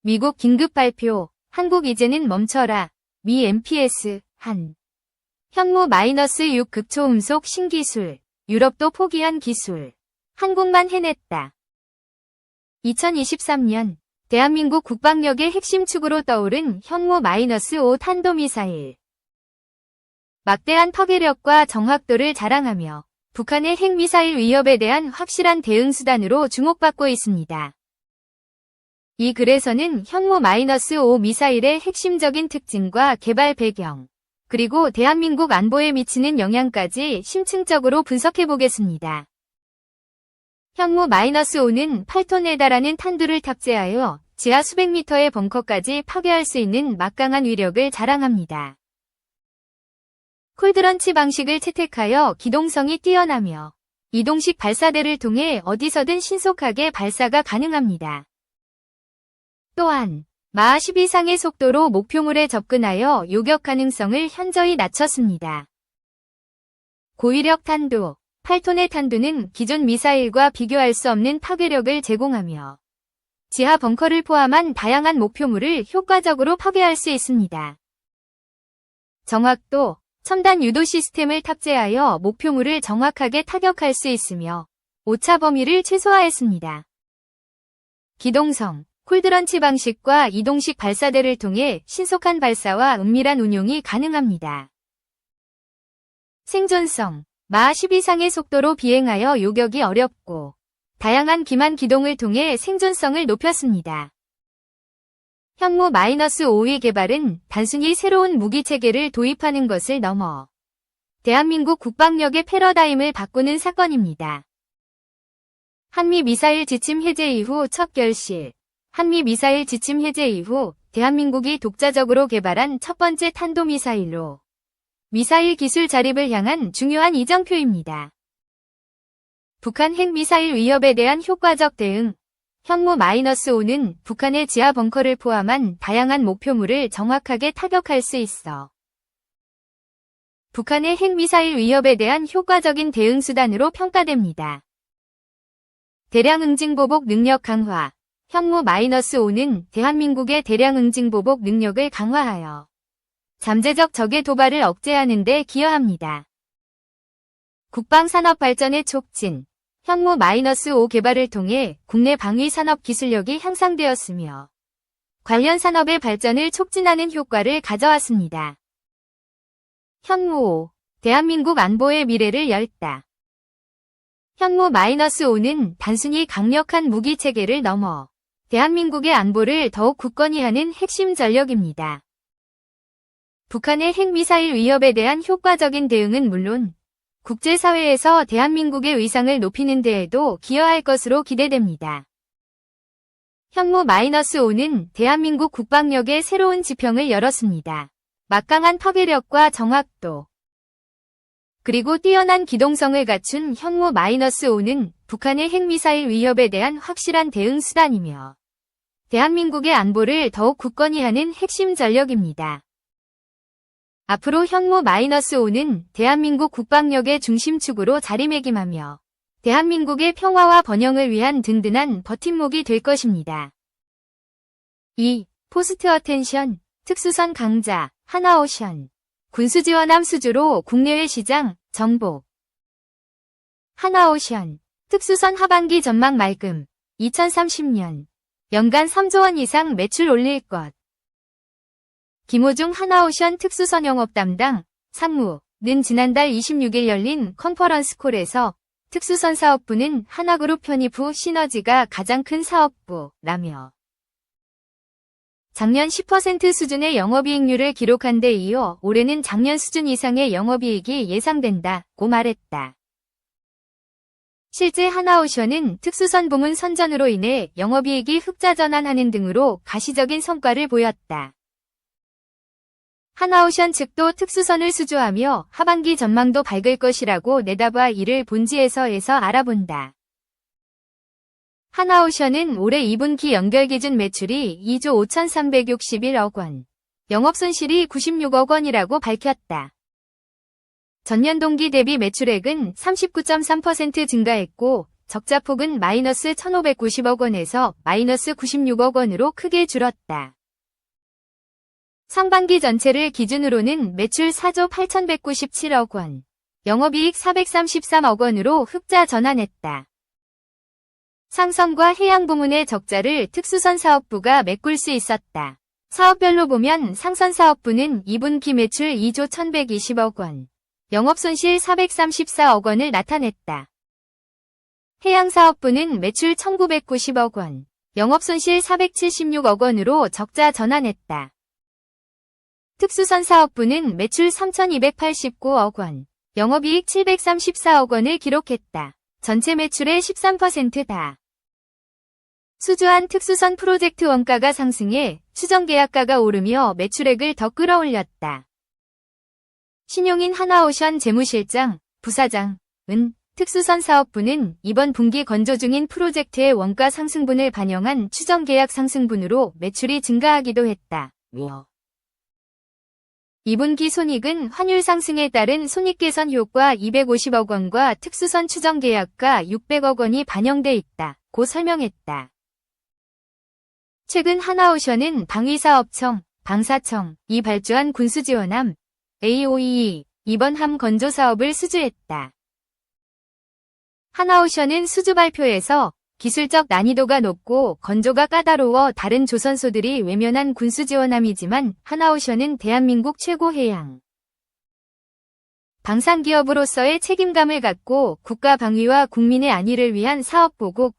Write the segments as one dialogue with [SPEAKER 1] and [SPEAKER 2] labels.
[SPEAKER 1] 미국 긴급 발표. 한국 이제는 멈춰라. 미 MPS. 한. 현무 -6 극초음속 신기술. 유럽도 포기한 기술. 한국만 해냈다. 2023년 대한민국 국방력의 핵심 축으로 떠오른 현무 -5 탄도미사일. 막대한 파괴력과 정확도를 자랑하며 북한의 핵미사일 위협에 대한 확실한 대응 수단으로 주목받고 있습니다. 이 글에서는 현무 -5 미사일의 핵심적인 특징과 개발 배경, 그리고 대한민국 안보에 미치는 영향까지 심층적으로 분석해보겠습니다. 현무 -5는 8톤에 달하는 탄두를 탑재하여 지하 수백 미터의 벙커까지 파괴할 수 있는 막강한 위력을 자랑합니다. 콜드런치 방식을 채택하여 기동성이 뛰어나며 이동식 발사대를 통해 어디서든 신속하게 발사가 가능합니다. 또한 마하 10 이상의 속도로 목표물에 접근하여 요격 가능성을 현저히 낮췄습니다. 고위력 탄두. 8톤의 탄두는 기존 미사일과 비교할 수 없는 파괴력을 제공하며 지하 벙커를 포함한 다양한 목표물을 효과적으로 파괴할 수 있습니다. 정확도. 첨단 유도 시스템을 탑재하여 목표물을 정확하게 타격할 수 있으며 오차 범위를 최소화했습니다. 기동성. 콜드런치 방식과 이동식 발사대를 통해 신속한 발사와 은밀한 운용이 가능합니다. 생존성. 마하 10 이상의 속도로 비행하여 요격이 어렵고 다양한 기만 기동을 통해 생존성을 높였습니다. 현무 -5의 개발은 단순히 새로운 무기체계를 도입하는 것을 넘어 대한민국 국방력의 패러다임을 바꾸는 사건입니다. 한미 미사일 지침 해제 이후 첫 결실. 한미 미사일 지침 해제 이후 대한민국이 독자적으로 개발한 첫 번째 탄도미사일로 미사일 기술 자립을 향한 중요한 이정표입니다. 북한 핵미사일 위협에 대한 효과적 대응. 현무 -5는 북한의 지하 벙커를 포함한 다양한 목표물을 정확하게 타격할 수 있어 북한의 핵미사일 위협에 대한 효과적인 대응 수단으로 평가됩니다. 대량 응징 보복 능력 강화. 현무 -5는 대한민국의 대량 응징 보복 능력을 강화하여 잠재적 적의 도발을 억제하는 데 기여합니다. 국방산업 발전의 촉진. 현무 -5 개발을 통해 국내 방위 산업 기술력이 향상되었으며 관련 산업의 발전을 촉진하는 효과를 가져왔습니다. 현무 5. 대한민국 안보의 미래를 열다. 현무 -5는 단순히 강력한 무기체계를 넘어 대한민국의 안보를 더욱 굳건히 하는 핵심 전력입니다. 북한의 핵미사일 위협에 대한 효과적인 대응은 물론 국제사회에서 대한민국의 위상을 높이는 데에도 기여할 것으로 기대됩니다. 현무 -5는 대한민국 국방력의 새로운 지평을 열었습니다. 막강한 파괴력과 정확도, 그리고 뛰어난 기동성을 갖춘 현무 -5는 북한의 핵미사일 위협에 대한 확실한 대응 수단이며 대한민국의 안보를 더욱 굳건히 하는 핵심 전력입니다. 앞으로 현무 -5는 대한민국 국방력의 중심축으로 자리매김하며 대한민국의 평화와 번영을 위한 든든한 버팀목이 될 것입니다. 2. 포스트 어텐션, 특수선 강자, 하나오션. 군수지원함 수주로 국내외 시장, 정복. 하나오션, 특수선 하반기 전망 맑음. 2030년, 연간 3조 원 이상 매출 올릴 것. 김호중 하나오션 특수선 영업 담당, 상무는 지난달 26일 열린 컨퍼런스콜에서 특수선 사업부는 하나그룹 편입 후 시너지가 가장 큰 사업부라며 작년 10% 수준의 영업이익률을 기록한 데 이어 올해는 작년 수준 이상의 영업이익이 예상된다고 말했다. 실제 하나오션은 특수선 부문 선전으로 인해 영업이익이 흑자 전환하는 등으로 가시적인 성과를 보였다. 하나오션 측도 특수선을 수주하며 하반기 전망도 밝을 것이라고 내다봐 이를 본지에서에서 알아본다. 하나오션은 올해 2분기 연결 기준 매출이 2조 5,361억 원, 영업손실이 96억 원이라고 밝혔다. 전년 동기 대비 매출액은 39.3% 증가했고 적자폭은 마이너스 1,590억 원에서 마이너스 96억 원으로 크게 줄었다. 상반기 전체를 기준으로는 매출 4조 8,197억 원, 영업이익 433억 원으로 흑자 전환했다. 상선과 해양 부문의 적자를 특수선 사업부가 메꿀 수 있었다. 사업별로 보면 상선 사업부는 2분기 매출 2조 1,120억 원, 영업손실 434억 원을 나타냈다. 해양 사업부는 매출 1,990억 원, 영업손실 476억 원으로 적자 전환했다. 특수선 사업부는 매출 3,289억 원, 영업이익 734억 원을 기록했다. 전체 매출의 13%다. 수주한 특수선 프로젝트 원가가 상승해 추정계약가가 오르며 매출액을 더 끌어올렸다. 신용인 하나오션 재무실장, 부사장은 특수선 사업부는 이번 분기 건조 중인 프로젝트의 원가 상승분을 반영한 추정계약 상승분으로 매출이 증가하기도 했다. 2분기 손익은 환율 상승에 따른 손익 개선 효과 250억 원과 특수선 추정 계약가 600억 원이 반영돼 있다. 고 설명했다. 최근 하나오션은 방위사업청, 방사청이 발주한 군수지원함 AOE 이번 함 건조 사업을 수주했다. 하나오션은 수주 발표에서 기술적 난이도가 높고 건조가 까다로워 다른 조선소들이 외면한 군수지원함이지만 하나오션은 대한민국 최고 해양 방산기업으로서의 책임감을 갖고 국가 방위와 국민의 안위를 위한 사업보국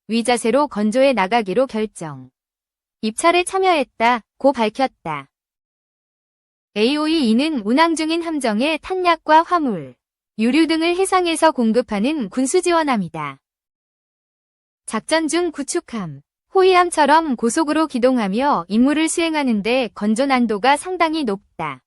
[SPEAKER 1] 위자세로 건조해 나가기로 결정. 입찰에 참여했다. 고 밝혔다. AOE는 운항 중인 함정의 탄약과 화물, 유류 등을 해상에서 공급하는 군수지원함이다. 작전 중 구축함, 호위함처럼 고속으로 기동하며 임무를 수행하는 데 건조 난도가 상당히 높다.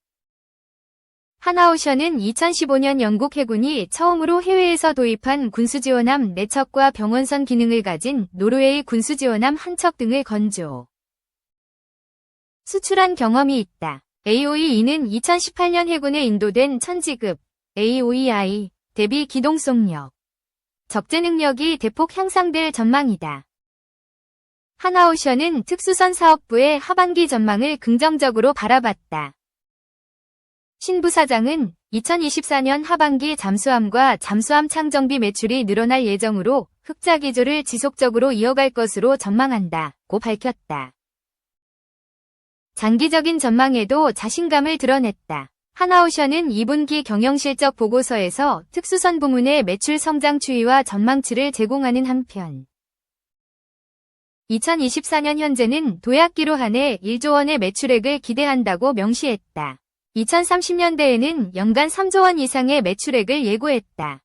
[SPEAKER 1] 하나오션은 2015년 영국 해군이 처음으로 해외에서 도입한 군수지원함 4척과 병원선 기능을 가진 노르웨이 군수지원함 1척 등을 건조, 수출한 경험이 있다. AOE는 2018년 해군에 인도된 천지급 AOEI 대비 기동 속력, 적재 능력이 대폭 향상될 전망이다. 하나오션은 특수선 사업부의 하반기 전망을 긍정적으로 바라봤다. 신 부사장은 2024년 하반기 잠수함과 잠수함 창정비 매출이 늘어날 예정으로 흑자 기조를 지속적으로 이어갈 것으로 전망한다. 고 밝혔다. 장기적인 전망에도 자신감을 드러냈다. 하나오션은 2분기 경영실적 보고서에서 특수선 부문의 매출 성장 추이와 전망치를 제공하는 한편 2024년 현재는 도약기로 한해 1조 원의 매출액을 기대한다고 명시했다. 2030년대에는 연간 3조 원 이상의 매출액을 예고했다.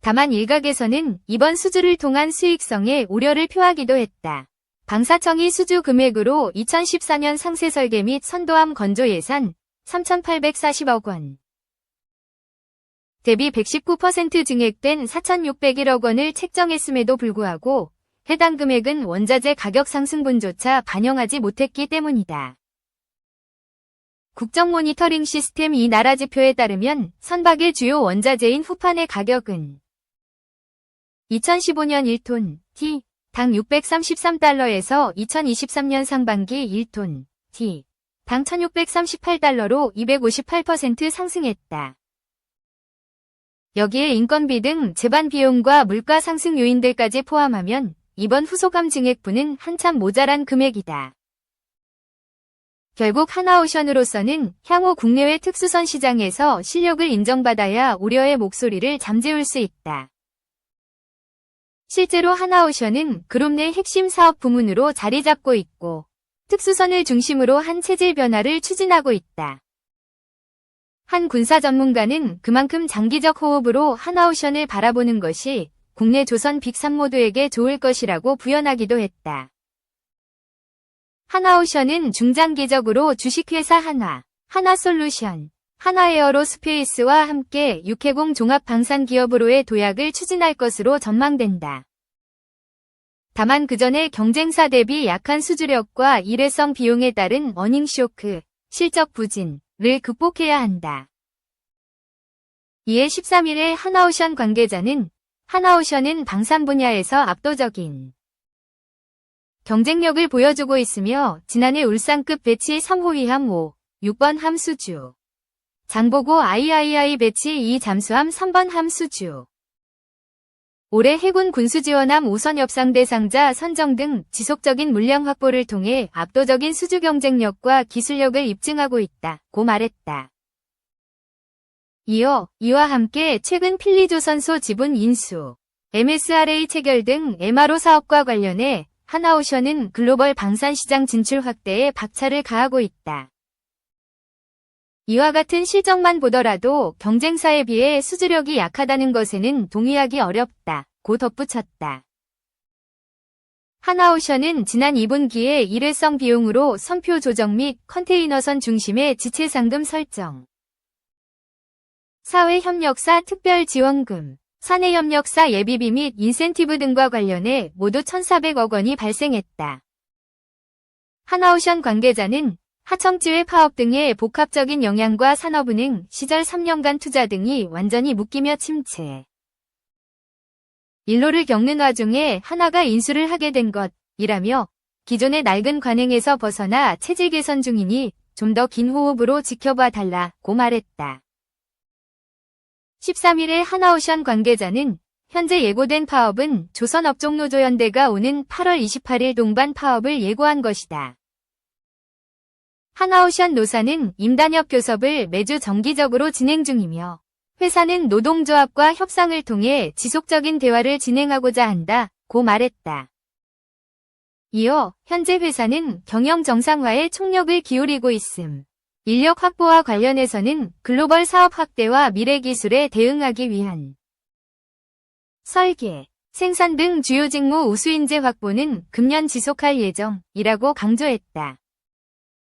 [SPEAKER 1] 다만 일각에서는 이번 수주를 통한 수익성에 우려를 표하기도 했다. 방사청이 수주 금액으로 2014년 상세 설계 및 선도함 건조 예산 3,840억 원 대비 119% 증액된 4,601억 원을 책정했음에도 불구하고 해당 금액은 원자재 가격 상승분조차 반영하지 못했기 때문이다. 국정모니터링 시스템 이 나라 지표에 따르면 선박의 주요 원자재인 후판의 가격은 2015년 1톤 T 당 633달러에서 2023년 상반기 1톤 T 당 1,638달러로 258% 상승했다. 여기에 인건비 등 제반 비용과 물가 상승 요인들까지 포함하면 이번 후소감 증액분은 한참 모자란 금액이다. 결국 하나오션으로서는 향후 국내외 특수선 시장에서 실력을 인정받아야 우려의 목소리를 잠재울 수 있다. 실제로 하나오션은 그룹 내 핵심 사업 부문으로 자리 잡고 있고 특수선을 중심으로 한 체질 변화를 추진하고 있다. 한 군사 전문가는 그만큼 장기적 호흡으로 하나오션을 바라보는 것이 국내 조선 빅3 모두에게 좋을 것이라고 부연하기도 했다. 하나오션은 중장기적으로 주식회사 하나솔루션, 하나에어로스페이스와 함께 육해공 종합방산기업으로의 도약을 추진할 것으로 전망된다. 다만 그전에 경쟁사 대비 약한 수주력과 일회성 비용에 따른 어닝쇼크, 실적 부진을 극복해야 한다. 이에 13일에 하나오션 관계자는 하나오션은 방산 분야에서 압도적인 경쟁력을 보여주고 있으며 지난해 울산급 배치 3호 위함 5, 6번 함수주, 장보고 III 배치 2 잠수함 3번 함수주, 올해 해군 군수지원함 5선 협상대상자 선정 등 지속적인 물량 확보를 통해 압도적인 수주 경쟁력과 기술력을 입증하고 있다고 말했다. 이어 이와 함께 최근 필리조선소 지분 인수, MSRA 체결 등 MRO 사업과 관련해 하나오션은 글로벌 방산시장 진출 확대에 박차를 가하고 있다. 이와 같은 실적만 보더라도 경쟁사에 비해 수주력이 약하다는 것에는 동의하기 어렵다고 덧붙였다. 하나오션은 지난 2분기에 일회성 비용으로 선표 조정 및 컨테이너선 중심의 지체 상금 설정, 사회협력사 특별지원금, 사내협력사 예비비 및 인센티브 등과 관련해 모두 1,400억 원이 발생했다. 하나오션 관계자는 하청지회 파업 등의 복합적인 영향과 산업은행 시절 3년간 투자 등이 완전히 묶이며 침체, 일로를 겪는 와중에 하나가 인수를 하게 된 것이라며 기존의 낡은 관행에서 벗어나 체질 개선 중이니 좀 더 긴 호흡으로 지켜봐 달라고 말했다. 13일에 하나오션 관계자는 현재 예고된 파업은 조선업종노조연대가 오는 8월 28일 동반 파업을 예고한 것이다. 하나오션 노사는 임단협 교섭을 매주 정기적으로 진행 중이며 회사는 노동조합과 협상을 통해 지속적인 대화를 진행하고자 한다고 말했다. 이어 현재 회사는 경영 정상화에 총력을 기울이고 있음, 인력 확보와 관련해서는 글로벌 사업 확대와 미래 기술에 대응하기 위한 설계, 생산 등 주요 직무 우수 인재 확보는 금년 지속할 예정이라고 강조했다.